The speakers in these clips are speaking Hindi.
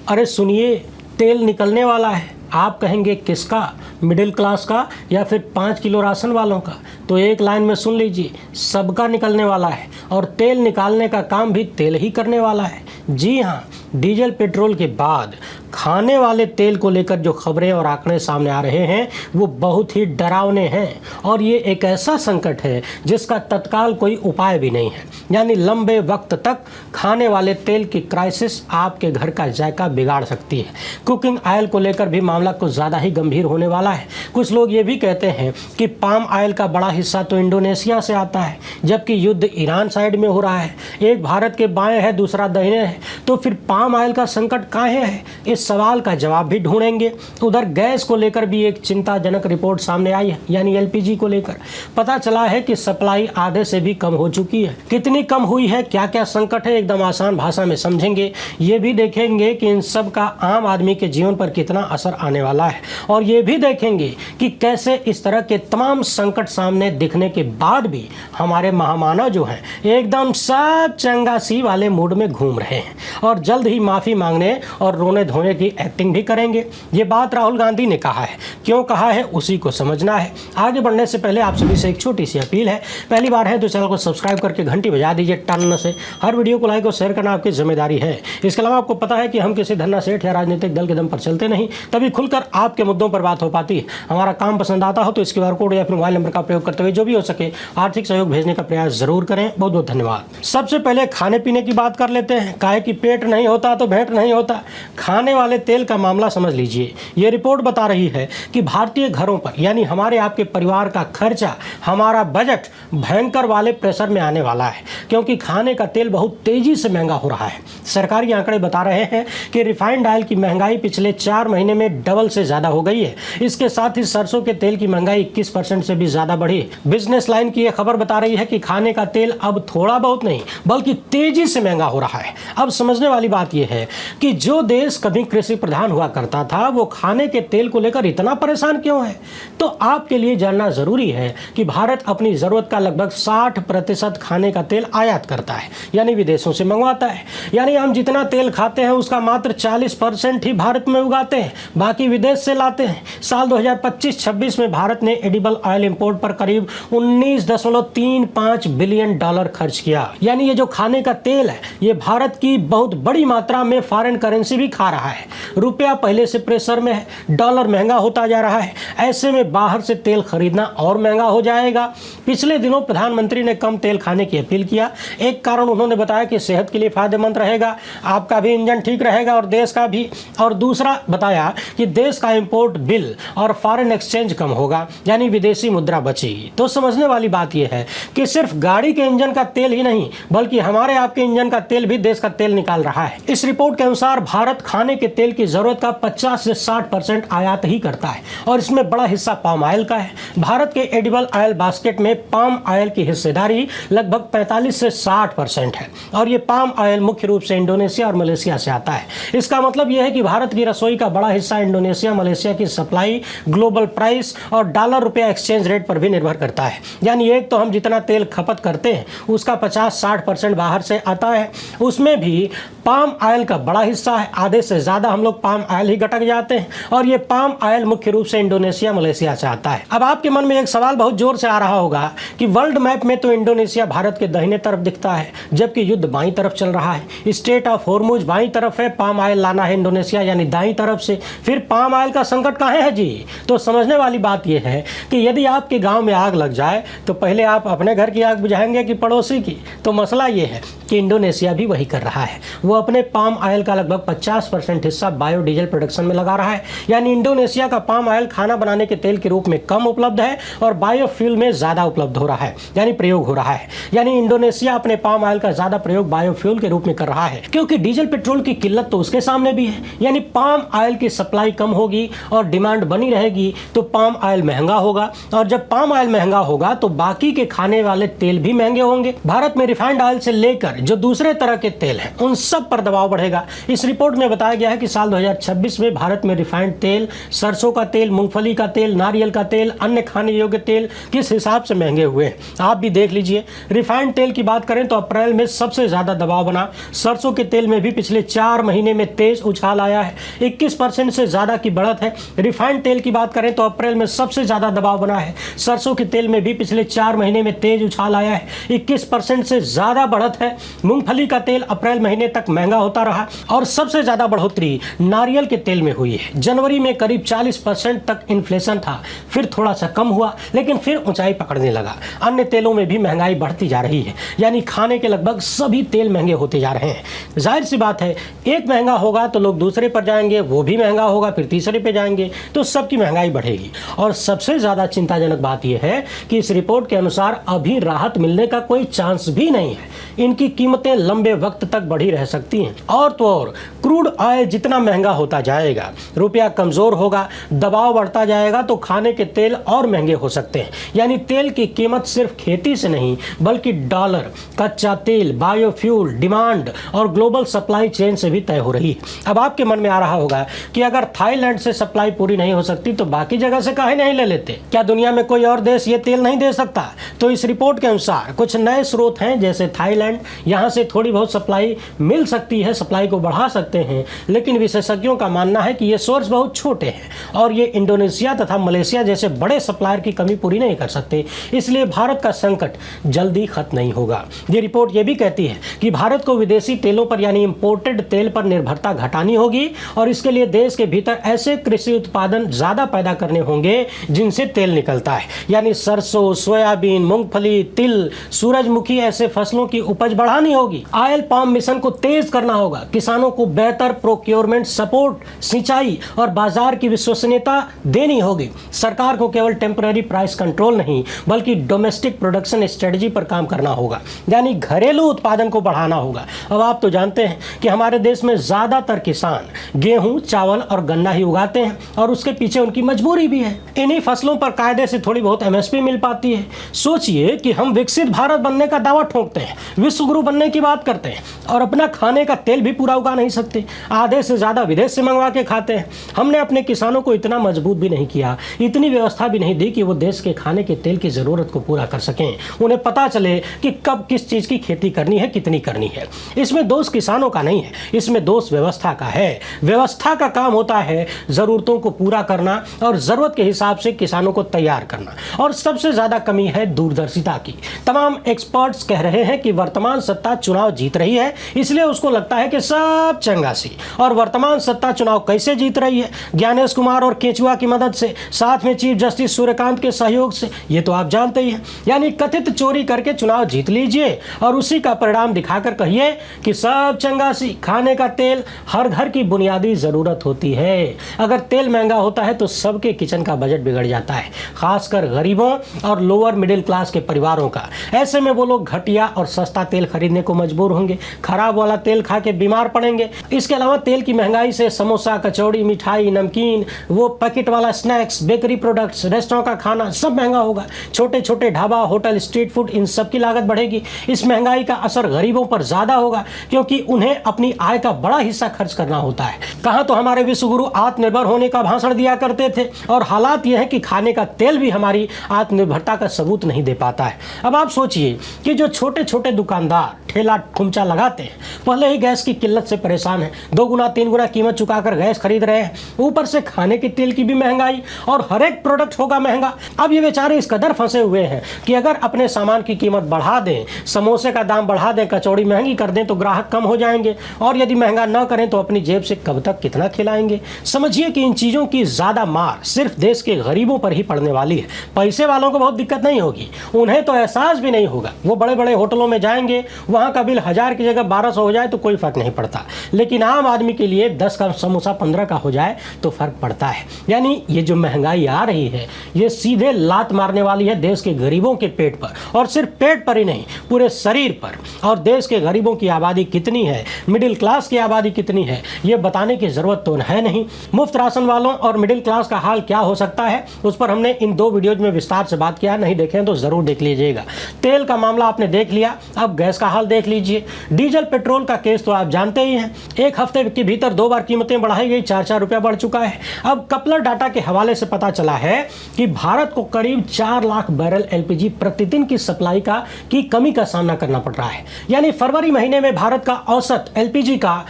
अरे सुनिए, तेल निकलने वाला है। आप कहेंगे किसका? मिडिल क्लास का या फिर 5 किलो राशन वालों का? तो एक लाइन में सुन लीजिए, सबका निकलने वाला है। और तेल निकालने का काम भी तेल ही करने वाला है। जी हाँ, डीजल पेट्रोल के बाद खाने वाले तेल को लेकर जो खबरें और आंकड़े सामने आ रहे हैं वो बहुत ही डरावने हैं। और ये एक ऐसा संकट है जिसका तत्काल कोई उपाय भी नहीं है। यानी लंबे वक्त तक खाने वाले तेल की क्राइसिस आपके घर का जायका बिगाड़ सकती है। कुकिंग ऑयल को लेकर भी मामला कुछ ज़्यादा ही गंभीर होने वाला है। कुछ लोग ये भी कहते हैं कि पाम ऑयल का बड़ा हिस्सा तो इंडोनेशिया से आता है, जबकि युद्ध ईरान साइड में हो रहा है। एक भारत के बाएं है, दूसरा दाहिने है, तो फिर पाम ऑयल का संकट काहे है? इस सवाल का जवाब भी ढूंढेंगे। उधर गैस को लेकर भी एक चिंताजनक रिपोर्ट सामने आई है, यानी एलपीजी को लेकर पता चला है कि सप्लाई आधे से भी कम हो चुकी है। कितनी कम हुई है, क्या क्या संकट है, एकदम आसान भाषा में समझेंगे। ये भी देखेंगे कि इन सब का आम आदमी के जीवन पर कितना असर आने वाला है। और ये भी देखेंगे कि कैसे इस तरह के तमाम संकट सामने दिखने के बाद भी हमारे महामानव जो हैं एकदम सब चंगासी वाले मूड में घूम रहे हैं और जल्द ही माफ़ी मांगने और रोने धोने की एक्टिंग भी करेंगे। ये बात राहुल गांधी ने कहा है। क्यों कहा है उसी को समझना है। आगे बढ़ने से पहले आप सभी से एक छोटी सी अपील है। पहली बार है तो चैनल को सब्सक्राइब करके घंटी बजा दीजिए टन से। हर वीडियो को लाइक और शेयर करना आपकी जिम्मेदारी है। इसके अलावा आपको पता है कि हम किसी धन्ना सेठ या राजनीतिक दल के दम पर चलते नहीं, तभी खुलकर आपके मुद्दों पर बात हो पाती है। हमारा काम पसंद आता हो तो इस QR कोड या फिर मोबाइल नंबर का प्रयोग करते हुए जो भी हो सके आर्थिक सहयोग भेजने का प्रयास जरूर करें। बहुत बहुत धन्यवाद। सबसे पहले खाने पीने की बात कर लेते हैं। काहे कि पेट नहीं होता तो भेंट नहीं होता। खाने वाले तेल का मामला समझ लीजिए। ये रिपोर्ट बता रही है कि भारतीय घरों पर यानी हमारे आपके परिवार का खर्चा, हमारा बजट भयंकर वाले प्रेशर में आने वाला है, क्योंकि खाने का तेल बहुत तेजी से महंगा हो रहा है। सरकारी आंकड़े बता रहे हैं कि रिफाइंड ऑयल की महंगाई पिछले 4 महीने में डबल से ज़्यादा हो गई है। इसके साथ ही सरसों के तेल की महंगाई 21% से भी ज़्यादा बढ़ी। बिजनेस लाइन की यह खबर बता रही है कि खाने का तेल अब थोड़ा बहुत नहीं बल्कि तेजी से महंगा हो रहा है। अब समझने वाली बात यह है कि जो देश कभी कृषि प्रधान हुआ करता था वो खाने के तेल को लेकर इतना परेशान क्यों है? तो आपके लिए जानना जरूरी है कि भारत अपनी ज़रूरत का लगभग 60% खाने का तेल आयात करता है, यानी विदेशों से मंगवाता है। यानी हम जितना तेल खाते हैं उसका मात्र 40% ही भारत में उगाते हैं, बाकी विदेश से लाते हैं। साल 2025-26 में भारत ने एडिबल ऑयल इंपोर्ट पर करीब $19.35 बिलियन खर्च किया। यानी ये जो खाने का तेल है ये भारत की बहुत बड़ी मात्रा में फॉरेन करेंसी भी खा रहा है। रुपया पहले से प्रेशर में है, डॉलर महंगा होता जा रहा है। ऐसे में बाहर से तेल खरीदना और महंगा हो जाएगा। पिछले दिनों प्रधानमंत्री ने कम तेल खाने की अपील किया। एक कारण उन्होंने बताया कि सेहत के लिए फायदेमंद रहेगा, आपका भी इंजन ठीक रहेगा और देश का भी। और दूसरा बताया कि देश का इंपोर्ट बिल और फॉरेन एक्सचेंज कम होगा, यानी विदेशी मुद्रा बचेगी। तो समझने वाली बात यह है कि सिर्फ गाड़ी के इंजन का तेल ही नहीं बल्कि हमारे आपके इंजन का तेल भी देश का तेल निकाल रहा है। इस रिपोर्ट के अनुसार भारत खाने के तेल की जरूरत का 50 से 60% आयात ही करता है और इसमें बड़ा हिस्सा पाम ऑयल का है। भारत के एडिबल ऑयल बास्केट में पाम ऑयल की हिस्सेदारी लगभग 45 से 60% है और ये पाम ऑयल मुख्य रूप से इंडोनेशिया और मलेशिया से आता है। इसका मतलब यह है कि भारत की रसोई का बड़ा हिस्सा इंडोनेशिया मलेशिया की सप्लाई, ग्लोबल प्राइस और डॉलर रुपया एक्सचेंज रेट पर भी निर्भर करता है। यानी एक तो हम जितना तेल खपत करते हैं उसका 50-60% बाहर से आता है, उसमें भी पाम ऑयल का बड़ा हिस्सा है। आधे से ज़्यादा हम लोग पाम ऑयल ही गटक जाते हैं और ये पाम ऑयल मुख्य रूप से इंडोनेशिया मलेशिया से आता है। अब आपके मन में एक सवाल बहुत जोर से आ रहा होगा कि वर्ल्ड मैप में तो इंडोनेशिया भारत के दाहिने तरफ दिखता है जबकि युद्ध बाईं तरफ चल रहा है। स्टेट ऑफ होर्मुज बाईं तरफ है, पाम ऑयल लाना है इंडोनेशिया यानी दाईं तरफ से। फिर पाम ऑयल का संकट कहाँ है जी? तो समझने वाली बात यह है कि यदि आपके गाँव में आग लग जाए तो पहले आप अपने घर की आग बुझाएंगे कि पड़ोसी की? तो मसला ये है कि इंडोनेशिया भी वही कर रहा है। वो अपने पाम ऑयल का लगभग 50% हिस्सा बायोडीजल प्रोडक्शन में लगा रहा है। यानी इंडोनेशिया का पाम ऑयल खाना बनाने के तेल के रूप में कम उपलब्ध है और बायोफ्यूल में ज़्यादा उपलब्ध हो रहा है, यानी प्रयोग हो रहा है। यानी इंडोनेशिया अपने पाम ऑयल का ज़्यादा प्रयोग बायोफ्यूल के रूप में कर रहा है, क्योंकि डीजल पेट्रोल की किल्लत तो उसके सामने भी है। यानी पाम ऑयल की सप्लाई कम होगी और डिमांड बनी रहेगी तो पाम ऑयल महंगा होगा, और जब पाम ऑयल महंगा होगा तो बाकी के खाने वाले तेल भी महंगे होंगे। भारत में रिफाइंड ऑयल से लेकर जो दूसरे तरह के तेल हैं उन सब पर दबाव बढ़ेगा। इस रिपोर्ट में बताया गया है कि साल 2026 में भारत में रिफाइंड तेल, सरसों का तेल, मूंगफली का तेल, नारियल का तेल, अन्य खाने योग्य तेल किस हिसाब से महंगे हुए हैं आप भी देख लीजिए। रिफाइंड तेल की बात करें तो अप्रैल में सबसे ज़्यादा दबाव बना। सरसों के तेल में भी पिछले 4 महीने में तेज उछाल आया है, 21% से ज़्यादा की बढ़त है। रिफाइंड तेल की बात करें तो अप्रैल में सबसे ज़्यादा दबाव बना है। सरसों के तेल में भी पिछले 4 महीने में तेज उछाल आया है, 21% से ज़्यादा बढ़त है। मूंगफली का तेल अप्रैल महीने तक महंगा होता रहा और सबसे ज़्यादा बढ़ोतरी नारियल के तेल में हुई है। जनवरी में करीब 40% तक इन्फ्लेशन था, फिर थोड़ा सा कम हुआ लेकिन फिर ऊंचाई पकड़ने लगा। अन्य तेलों में भी महंगाई बढ़ती जा रही है, यानी खाने के लगभग सभी तेल महंगे होते जा रहे हैं। जाहिर सी बात है, एक महंगा होगा तो लोग दूसरे पर जाएंगे, वो भी महंगा होगा फिर तीसरे पे जाएंगे, तो सबकी महंगाई बढ़ेगी। और सबसे ज़्यादा चिंताजनक बात यह है कि इस रिपोर्ट के अनुसार अभी राहत मिलने का कोई चांस भी नहीं है। इनकी कीमतें लंबे वक्त तक बढ़ी रह सकती हैं। और तो और क्रूड ऑयल जितना महंगा होता जाएगा, रुपया कमज़ोर होगा, दबाव बढ़ता जाएगा, तो खाने के तेल और महंगे हो सकते हैं। यानी तेल की कीमत सिर्फ खेती से नहीं बल्कि डॉलर, कच्चा तेल, बायोफ्यूल, डिमांड और ग्लोबल सप्लाई चेन से भी तय हो रही है। अब आपके मन में आ रहा होगा कि अगर थाईलैंड से सप्लाई पूरी नहीं हो सकती तो बाकी जगह से काहे नहीं ले लेते? क्या दुनिया में कोई और देश ये तेल नहीं दे सकता? तो इस रिपोर्ट के अनुसार कुछ नए स्रोत हैं जैसे थाईलैंड, यहाँ से थोड़ी बहुत सप्लाई मिल सकती है, सप्लाई को बढ़ा सकते हैं, लेकिन विशेषज्ञों का मानना है कि ये सोर्स बहुत छोटे हैं और ये इंडोनेशिया तथा मलेशिया जैसे बड़े सप्लायर की कमी पूरी नहीं कर सकते। इसलिए भारत का संकट जल्दी खत्म नहीं होगा। ये रिपोर्ट ये भी कहती है कि भारत को विदेशी तेलों पर यानी इंपोर्टेड तेल पर निर्भरता घटानी होगी और इसके लिए देश के भीतर ऐसे कृषि उत्पादन ज़्यादा पैदा करने होंगे जिनसे तेल निकलता है, यानी सरसों, सोयाबीन, मूंगफली, तिल, सूरजमुखी ऐसे फसलों की उपज बढ़ानी होगी। ऑयल पाम मिशन को तेज करना होगा। किसानों को बेहतर प्रोक्योरमेंट सपोर्ट, सिंचाई और बाजार की विश्वसनीयता देनी होगी। सरकार को केवल टेम्पररी प्राइस कंट्रोल नहीं बल्कि डोमेस्टिक प्रोडक्शन स्ट्रेटजी पर काम करना होगा, यानी घरेलू उत्पादन को बढ़ाना होगा। अब आप तो जानते हैं कि हमारे देश में ज़्यादातर किसान गेहूं, चावल और गन्ना ही उगाते हैं और उसके पीछे उनकी मजबूरी भी है। इन्हीं फसलों पर कायदे से थोड़ी बहुत MSP मिल पाती है। सोचिए कि हम विकसित भारत बनने का दावा ठोकते हैं, विश्व गुरु बनने की बात करते हैं और अपना खाने का तेल भी पूरा उगा नहीं सकते, आधे से ज़्यादा विदेश से मंगवा के खाते हैं। हमने अपने किसानों को इतना मजबूत भी नहीं किया, इतनी व्यवस्था भी नहीं दी कि वो देश के खाने के तेल की ज़रूरत को पूरा कर सकें। उन्हें पता चले कि कब किस चीज़ की खेती करनी है, कितनी करनी है। इसमें दोष किसानों का नहीं है, इसमें दोष व्यवस्था का है। व्यवस्था का काम होता है ज़रूरतों को पूरा करना और ज़रूरत के हिसाब से किसानों को तैयार करना। और सबसे ज़्यादा कमी है दूरदर्शिता की। तमाम एक्सपर्ट्स कह रहे हैं कि वर्तमान सत्ता चुनाव जीत रही है, इसलिए उसको लगता है कि सब चंगासी। और वर्तमान सत्ता चुनाव कैसे जीत रही है? ज्ञानेश कुमार और केंचुआ की मदद से, साथ में चीफ जस्टिस सूर्यकांत के सहयोग से, ये तो आप जानते ही हैं। यानी कथित चोरी करके चुनाव जीत लीजिए और उसी का परिणाम दिखाकर कहिए कि सब चंगासी। खाने का तेल हर घर की बुनियादी ज़रूरत होती है। अगर तेल महंगा होता है तो सबके किचन का बजट बिगड़ जाता है, खासकर गरीबों और लोअर मिडिल क्लास के परिवारों का। ऐसे में वो लोग घटिया और सस्ता तेल खरीदने को मजबूर होंगे, खराब वाला तेल खा के बीमार पड़ेंगे। इसके अलावा तेल की महंगाई से समोसा, कचौड़ी, मिठाई, नमकीन, वो पैकेट वाला स्नैक्स, बेकरी प्रोडक्ट्स, रेस्टोरेंट का खाना सब महंगा होगा। छोटे छोटे ढाबा, होटल, स्ट्रीट फूड, इन सब की लागत बढ़ेगी। इस महंगाई का असर गरीबों पर ज़्यादा होगा क्योंकि उन्हें अपनी आय का बड़ा हिस्सा खर्च करना होता है। कहाँ तो हमारे विश्वगुरु आत्मनिर्भर होने का भाषण दिया करते थे और हालात यह है कि खाने का तेल भी हमारी आत्मनिर्भरता का सबूत नहीं दे पाता है। अब आप सोचिए कि जो छोटे छोटे दुकानदार ठेला ठुमचा लगाते हैं, पहले ही गैस की किल्लत से परेशान है, 2 गुना 3 गुना कीमत चुकाकर गैस खरीद रहे हैं, ऊपर से खाने के तेल की भी महंगाई और हर एक प्रोडक्ट होगा महंगा। अब ये बेचारे इस कदर फंसे हुए हैं कि अगर अपने सामान की कीमत बढ़ा दें, समोसे का दाम बढ़ा दें, कचौड़ी महंगी कर दें तो ग्राहक कम हो जाएंगे और यदि महंगा न करें तो अपनी जेब से कब तक कितना खिलाएंगे। समझिए कि इन चीज़ों की ज़्यादा मार सिर्फ देश के गरीबों पर ही पड़ने वाली है। पैसे वालों को बहुत दिक्कत नहीं होगी, उन्हें तो एहसास भी नहीं होगा। वो बड़े बड़े होटलों में जाएंगे, वहाँ का बिल 1000 की जगह 1200 हो जाए तो कोई फर्क नहीं पड़ता, लेकिन आम आदमी के लिए 10 का समोसा 15 का हो जाए तो फर्क पड़ता है। यानी ये जो महंगाई आ रही है ये सीधे लात मारने वाली है देश के गरीबों के पेट पर, और सिर्फ पेट पर ही नहीं पूरे शरीर पर। और देश के गरीबों की आबादी कितनी है, मिडिल क्लास की आबादी कितनी है, ये बताने की ज़रूरत तो है नहीं। मुफ्त राशन वालों और मिडिल क्लास का हाल क्या हो सकता है उस पर हमने इन 2 वीडियोज में विस्तार से बात किया, नहीं देखें तो ज़रूर देख लीजिएगा। तेल का मामला आपने देख लिया, अब गैस का हाल देख लीजिए। डीजल पेट्रोल का केस केस तो आप जानते ही हैं। एक हफ्ते के भीतर 2 बार कीमतें बढ़ाई गई, 4-4 रुपया बढ़ चुका है। अब कपलर डाटा के हवाले से पता चला है कि भारत को करीब 4 लाख बैरल एलपीजी प्रतिदिन की सप्लाई की कमी का सामना करना पड़ रहा है। यानी फरवरी महीने में भारत का औसत एलपीजी का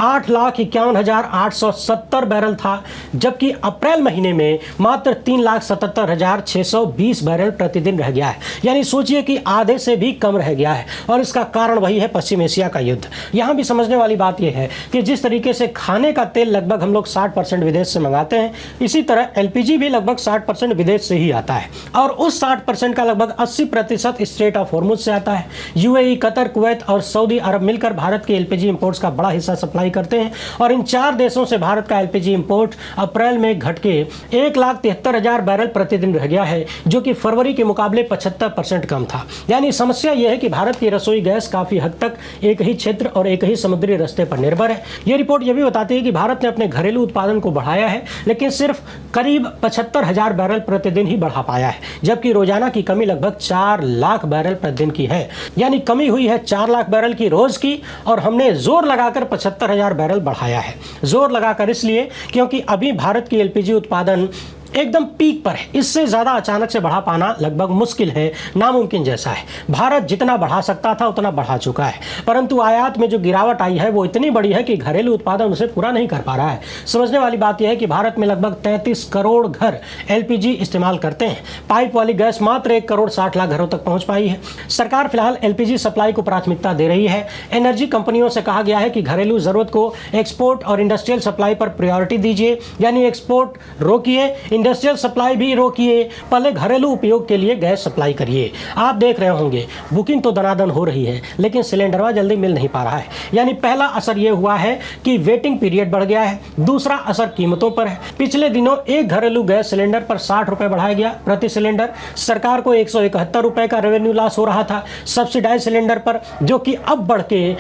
8,51,870 बैरल था, जबकि अप्रैल महीने में मात्र 3,77,620 बैरल प्रतिदिन रह गया है। यानी सोचिए कि आधे से भी कम रह गया है। और इसका कारण वही है पश्चिम एशिया का युद्ध। यहाँ भी समझने वाली बात यह है कि जिस तरीके से खाने का तेल लगभग हम लोग 60% विदेश से मंगाते हैं, इसी तरह एलपीजी भी लगभग 60% विदेश से ही आता है। और उस 60% का लगभग 80% स्ट्रेट ऑफ हॉर्मुज से आता है। यूएई, कतर, कुवैत और सऊदी अरब मिलकर भारत के एलपीजी इंपोर्ट्स का बड़ा हिस्सा सप्लाई करते हैं। और इन 4 देशों से भारत का एलपीजी इंपोर्ट अप्रैल में घट के 1,73,000 बैरल प्रतिदिन रह गया है, जो कि फरवरी के मुकाबले 75% कम था। यानी समस्या यह है कि भारत की रसोई गैस काफी हद तक एक ही क्षेत्र और एक ही समुद्री रास्ते पर निर्भर है। यह रिपोर्ट यह भी बताती है कि भारत ने अपने घरेलू उत्पादन को बढ़ाया है, लेकिन सिर्फ करीब 75,000 बैरल प्रतिदिन ही बढ़ा पाया है, जबकि रोजाना की कमी लगभग 4 लाख बैरल प्रतिदिन की है। यानी कमी हुई है 4 लाख बैरल की रोज की, और हमने जोर लगाकर 75,000 बैरल बढ़ाया है। जोर लगाकर इसलिए क्योंकि अभी भारत की एलपीजी उत्पादन एकदम पीक पर है। इससे ज़्यादा अचानक से बढ़ा पाना लगभग मुश्किल है, नामुमकिन जैसा है। भारत जितना बढ़ा सकता था उतना बढ़ा चुका है, परंतु आयात में जो गिरावट आई है वो इतनी बड़ी है कि घरेलू उत्पादन उसे पूरा नहीं कर पा रहा है। समझने वाली बात यह है कि भारत में लगभग 33 करोड़ घर एलपीजी इस्तेमाल करते हैं। पाइप वाली गैस मात्र 1 करोड़ 60 लाख घरों तक पहुँच पाई है। सरकार फिलहाल एलपीजी सप्लाई को प्राथमिकता दे रही है। एनर्जी कंपनियों से कहा गया है कि घरेलू ज़रूरत को एक्सपोर्ट और इंडस्ट्रियल सप्लाई पर प्रायोरिटी दीजिए, यानी एक्सपोर्ट रोकिए, इंडस्ट्रियल सप्लाई भी रोकिए, पहले घरेलू उपयोग के लिए गैस सप्लाई करिए। आप देख रहे होंगे बुकिंग तो दनादन हो रही है, लेकिन सिलेंडरवा जल्दी मिल नहीं पा रहा है। यानी पहला असर यह हुआ है कि वेटिंग पीरियड बढ़ गया है। दूसरा असर कीमतों पर है। पिछले दिनों एक घरेलू गैस सिलेंडर पर 60 रुपए बढ़ाया गया प्रति सिलेंडर। सरकार को 171 रुपए का रेवेन्यू लॉस हो रहा था सब्सिडाइज सिलेंडर पर, जो कि अब बढ़ के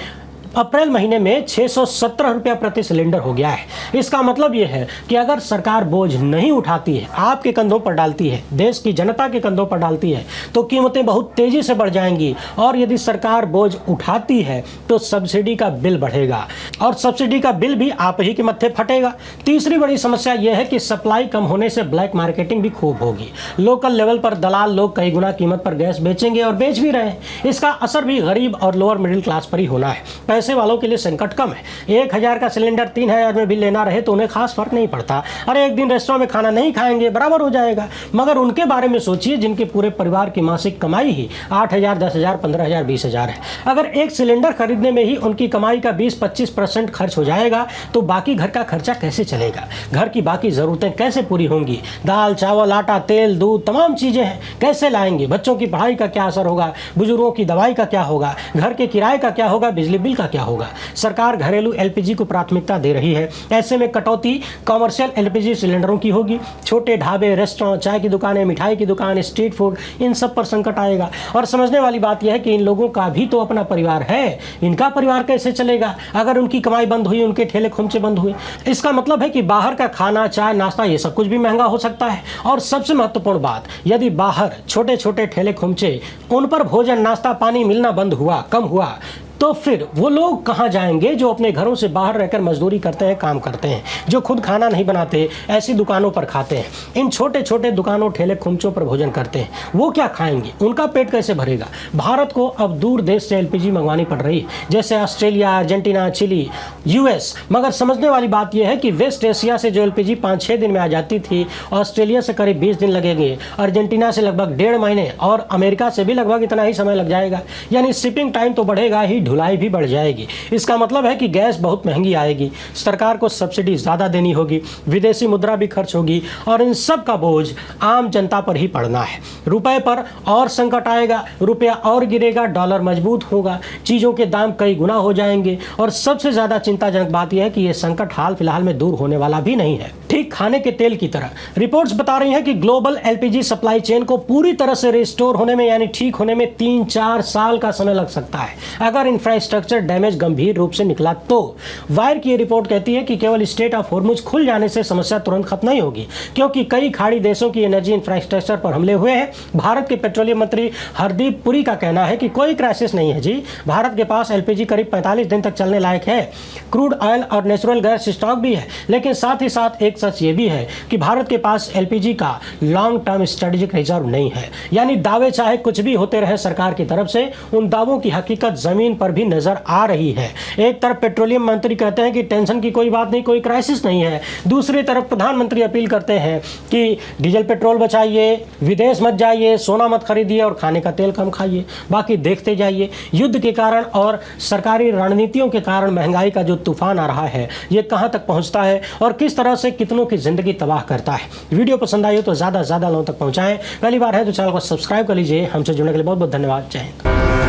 अप्रैल महीने में 617 रुपया प्रति सिलेंडर हो गया है। इसका मतलब यह है कि अगर सरकार बोझ नहीं उठाती है, आपके कंधों पर डालती है, देश की जनता के कंधों पर डालती है, तो कीमतें बहुत तेजी से बढ़ जाएंगी। और यदि सरकार बोझ उठाती है तो सब्सिडी का बिल बढ़ेगा, और सब्सिडी का बिल भी आप ही के मत्थे फटेगा। तीसरी बड़ी समस्या यह है कि सप्लाई कम होने से ब्लैक मार्केटिंग भी खूब होगी। लोकल लेवल पर दलाल लोग कई गुना कीमत पर गैस बेचेंगे और बेच भी रहे हैं। इसका असर भी गरीब और लोअर मिडिल क्लास पर ही होना है। पैसे वालों के लिए संकट कम है। 1,000 का सिलेंडर 3,000 में बिल लेना रहे तो उन्हें खास फर्क नहीं पड़ता। अरे एक दिन रेस्टोरेंट में खाना नहीं खाएंगे, बराबर हो जाएगा। मगर उनके बारे में सोचिए जिनके पूरे परिवार की मासिक कमाई ही 8,000, 10,000, 15,000, 20,000 है। अगर एक सिलेंडर खरीदने में ही उनकी कमाई का 20-25% खर्च हो जाएगा तो बाकी घर का खर्चा कैसे चलेगा? घर की बाकी ज़रूरतें कैसे पूरी होंगी? दाल, चावल, आटा, तेल, दूध, तमाम चीज़ें हैं, कैसे लाएंगे? बच्चों की पढ़ाई का क्या असर होगा? बुजुर्गों की दवाई का क्या होगा? घर के किराए का क्या होगा? बिजली बिल का क्या होगा? सरकार घरेलू एलपीजी को प्राथमिकता दे रही है। ऐसे में कटौती कमर्शियल एलपीजी सिलेंडरों की होगी। छोटे ढाबे, रेस्टोरेंट, चाय की दुकानें, मिठाई की दुकान, स्ट्रीट फूड, इन सब पर संकट आएगा। और समझने वाली बात यह है कि इन लोगों का भी तो अपना परिवार है। इनका परिवार कैसे चलेगा अगर उनकी कमाई बंद हुई, उनके ठेले खुमचे बंद हुए? इसका मतलब है कि बाहर का खाना, चाय, नाश्ता, ये सब कुछ भी महंगा हो सकता है। और सबसे महत्वपूर्ण बात, यदि बाहर छोटे छोटे ठेले खुमचे, उन पर भोजन, नाश्ता, पानी मिलना बंद हुआ, कम हुआ, तो फिर वो लोग कहाँ जाएंगे जो अपने घरों से बाहर रहकर मजदूरी करते हैं, काम करते हैं, जो खुद खाना नहीं बनाते, ऐसी दुकानों पर खाते हैं, इन छोटे छोटे दुकानों, ठेले खुमचों पर भोजन करते हैं, वो क्या खाएंगे? उनका पेट कैसे भरेगा? भारत को अब दूर देश से एलपीजी मंगवानी पड़ रही है, जैसे ऑस्ट्रेलिया, अर्जेंटीना, चिली, यूएस। मगर समझने वाली बात यह है कि वेस्ट एशिया से जो एलपीजी 5-6 दिन में आ जाती थी, ऑस्ट्रेलिया से करीब 20 दिन लगेंगे, अर्जेंटीना से लगभग 1.5 महीने, और अमेरिका से भी लगभग इतना ही समय लग जाएगा। यानी शिपिंग टाइम तो बढ़ेगा ही, ढुलाई भी बढ़ जाएगी। इसका मतलब है कि गैस बहुत महंगी आएगी, सरकार को सब्सिडी ज़्यादा देनी होगी, विदेशी मुद्रा भी खर्च होगी, और इन सब का बोझ आम जनता पर ही पड़ना है। रुपए पर और संकट आएगा, रुपया और गिरेगा, डॉलर मजबूत होगा, चीज़ों के दाम कई गुना हो जाएंगे। और सबसे ज़्यादा चिंताजनक बात यह है कि यह संकट हाल फिलहाल में दूर होने वाला भी नहीं है, ठीक खाने के तेल की तरह। रिपोर्ट्स बता रही हैं कि ग्लोबल एलपीजी सप्लाई चेन को पूरी तरह से रिस्टोर होने में, यानी ठीक होने में 3-4 साल का समय लग सकता है। अगर इन इंफ्रास्ट्रक्चर डैमेज गंभीर रूप से निकला तो वायर की रिपोर्ट कहती है कि केवल स्ट्रेट ऑफ हॉर्मुज खुल जाने से समस्या तुरंत खत्म नहीं होगी, क्योंकि कई खाड़ी देशों की एनर्जी इंफ्रास्ट्रक्चर पर हमले हुए हैं। भारत के पेट्रोलियम मंत्री हरदीप पुरी का कहना है कि कोई क्राइसिस नहीं है जी, भारत के पास एलपीजी करीब 45 दिन तक चलने लायक है, क्रूड ऑयल और नेचुरल गैस स्टॉक भी है। लेकिन साथ ही साथ एक सच ये भी है कि भारत के पास एलपीजी का लॉन्ग टर्म स्ट्रेटेजिक रिजर्व नहीं है। यानी दावे चाहे कुछ भी होते रहे सरकार की तरफ से, उन दावों की हकीकत जमीन पर भी नजर आ रही है। एक तरफ पेट्रोलियम मंत्री कहते हैं कि टेंशन की कोई बात नहीं, कोई क्राइसिस नहीं है, दूसरी तरफ प्रधानमंत्री अपील करते हैं कि डीजल पेट्रोल बचाइए, विदेश मत जाइए, सोना मत खरीदिए और खाने का तेल कम खाइए। बाकी देखते जाइए, युद्ध के कारण और सरकारी रणनीतियों के कारण महंगाई का जो तूफान आ रहा है ये कहां तक पहुंचता है और किस तरह से कितनों की जिंदगी तबाह करता है। वीडियो पसंद आई हो तो ज़्यादा से ज़्यादा लोगों तक पहुंचाएं। पहली बार है तो चैनल को सब्सक्राइब कर लीजिए। हमसे जुड़ने के लिए बहुत बहुत धन्यवाद। जय हिंद।